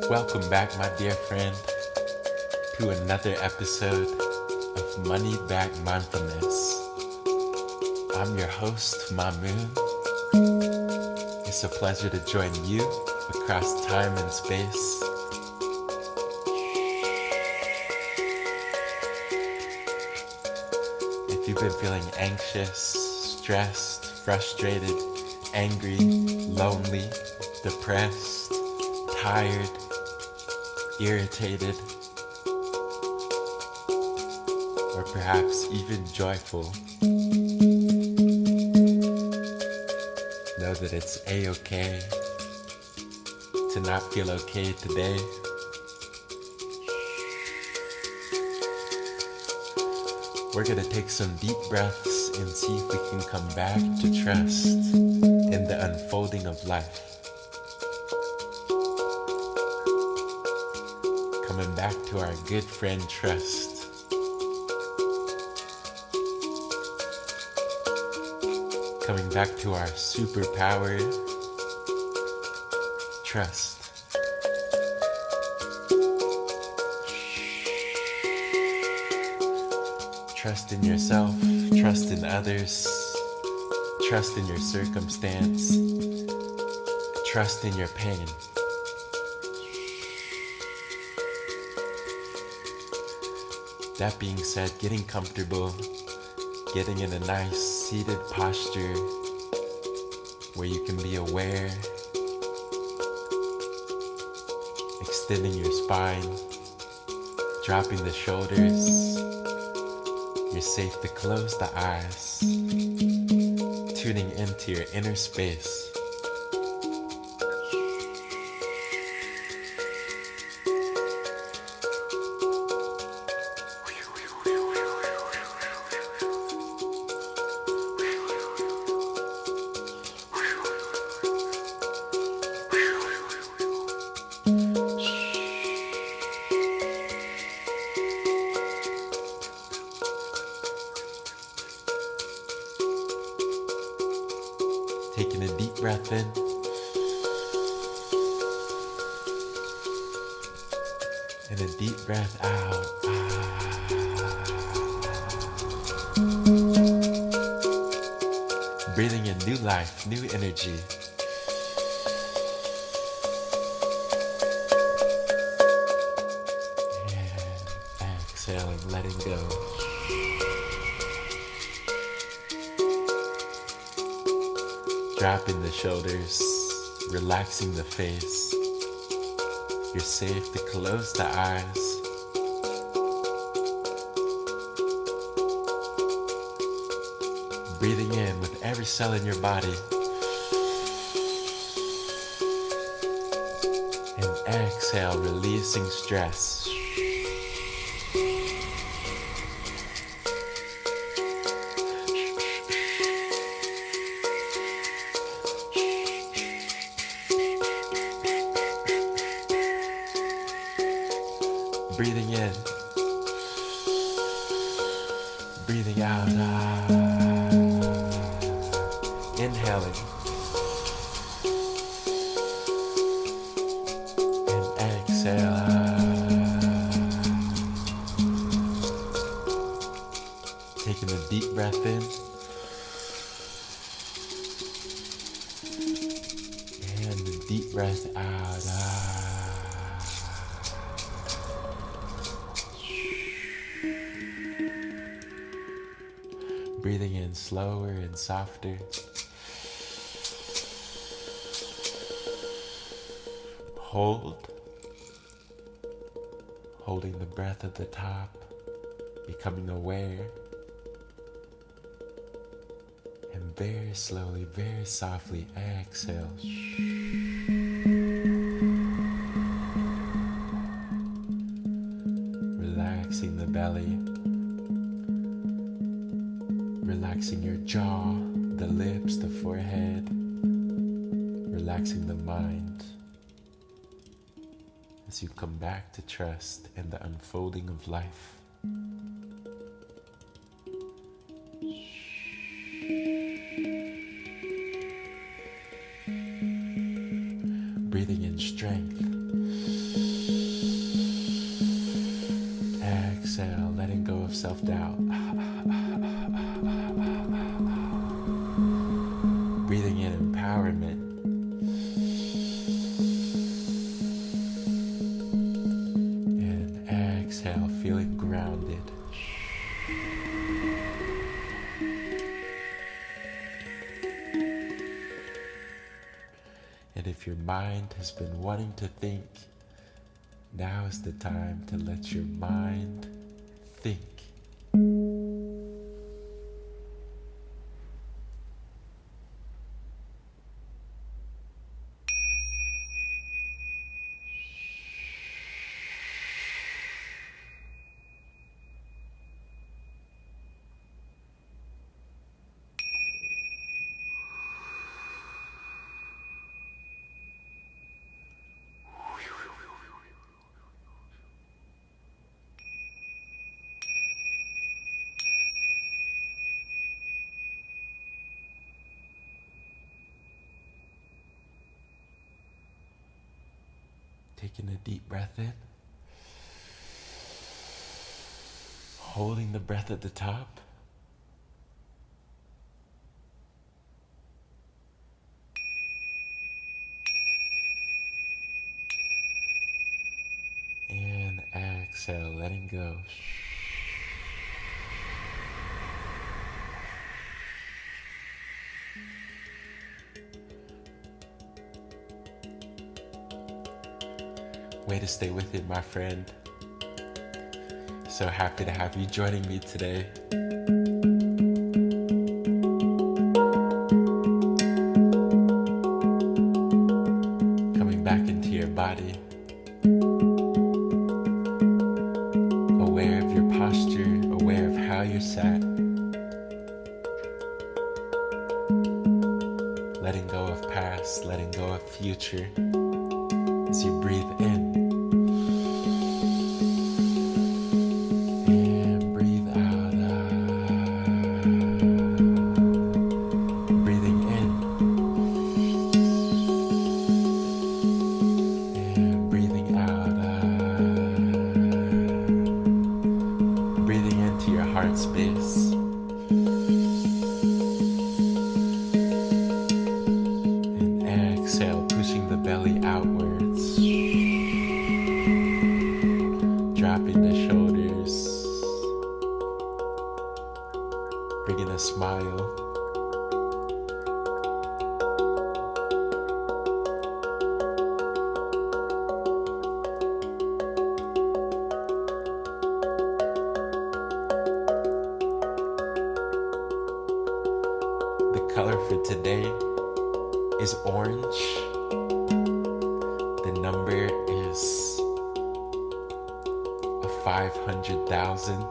Welcome back, my dear friend, to another episode of Money Back Mindfulness. I'm your host, Mamoon. It's a pleasure to join you across time and space. If you've been feeling anxious, stressed, frustrated, angry, lonely, depressed, tired, irritated, or perhaps even joyful, know that it's a-okay to not feel okay today. We're gonna take some deep breaths and see if we can come back to trust in the unfolding of life. Coming back to our good friend trust. Coming back to our superpower, trust. Trust in yourself, trust in others, trust in your circumstance, trust in your pain. That being said, getting comfortable, getting in a nice seated posture where you can be aware, extending your spine, dropping the shoulders. You're safe to close the eyes, tuning into your inner space. Taking a deep breath in and a deep breath out. Breathing in new life, new energy. And exhaling, letting go. Dropping the shoulders, relaxing the face. You're safe to close the eyes. Breathing in with every cell in your body. And exhale, releasing stress. Breathing in, breathing out, inhaling, and exhale. Taking a deep breath in, and a deep breath out. in slower and softer. Holding the breath at the top, becoming aware, and very slowly, very softly exhale. Relaxing the belly, relaxing your jaw, the lips, the forehead, relaxing the mind as you come back to trust in the unfolding of life. Breathing in strength. Exhale, letting go of self-doubt. Breathing in empowerment. And exhale, feeling grounded. And if your mind has been wanting to think, now is the time to let your mind think. Taking a deep breath in. Holding the breath at the top. And exhale, letting go. Way to stay with it, my friend. So happy to have you joining me today. Coming back into your body. Aware of your posture, aware of how you're sat. Letting go of past, letting go of future. As you breathe in. Space. And exhale, pushing the belly outwards. Dropping the shoulders. Bringing a smile. Color for today is orange. The number is 500,000.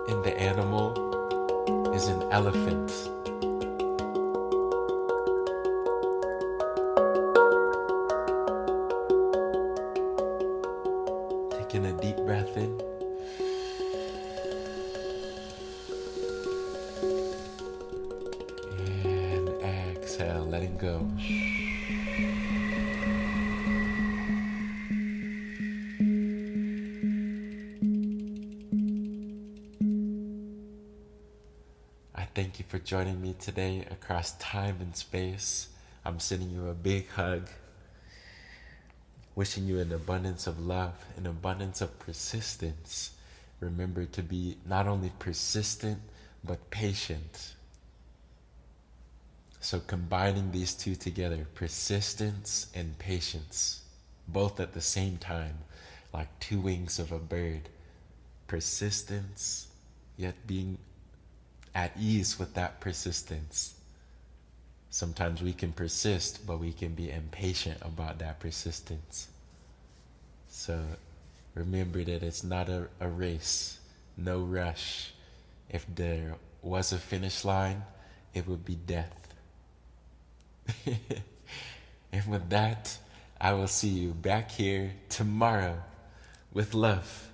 And the animal is an elephant. Taking a deep breath in. Exhale, letting go. I thank you for joining me today across time and space. I'm sending you a big hug. Wishing you an abundance of love, an abundance of persistence. remember to be not only persistent, but patient. So combining these two together, persistence and patience, both at the same time, like two wings of a bird. Persistence, yet being at ease with that persistence. Sometimes we can persist, but we can be impatient about that persistence. So remember that it's not a race, no rush. If there was a finish line, it would be death. And with that, I will see you back here tomorrow with love.